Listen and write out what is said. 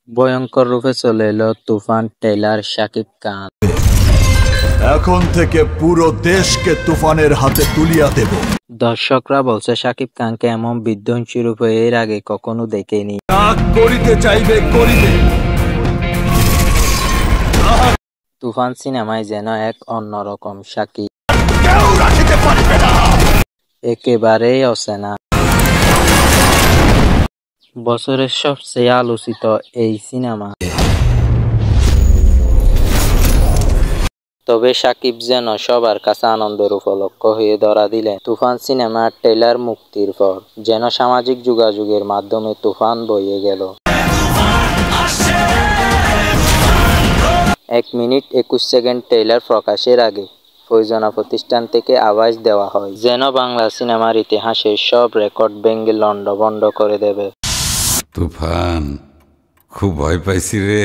ভয়ঙ্কর রূপে চলে এলো তুফান ট্রেলার শাকিব খান। এখন থেকে পুরো দেশকে তুফানের হাতে তুলিয়া দেব। দর্শকরা বলছে শাকিব খানকে এমন বিধ্বংসী রূপে এর আগে কখনো দেখেনি। করিতে চাইবে করিবে। তুফান সিনেমায় যেন এক অন্যরকম শাকিব, কেউ রাখিতে পারিবে না। একেবারেই অচেনা। বছরের সবচেয়ে আলোচিত এই সিনেমা, তবে শাকিব যেন সবার কাছে আনন্দের উপলক্ষ হয়ে ধরা দিলেন। তুফান সিনেমার ট্রেলার মুক্তির পর যেন সামাজিক যোগাযোগের মাধ্যমে তুফান বয়ে গেল। 1 মিনিট 21 সেকেন্ড ট্রেলার প্রকাশের আগে প্রযোজনা প্রতিষ্ঠান থেকে আভাস দেওয়া হয় যেন বাংলা সিনেমার ইতিহাসের সব রেকর্ড ভেঙে লন্ডভন্ড করে দেবে। তুফান, খুব ভয় পাইছি রে।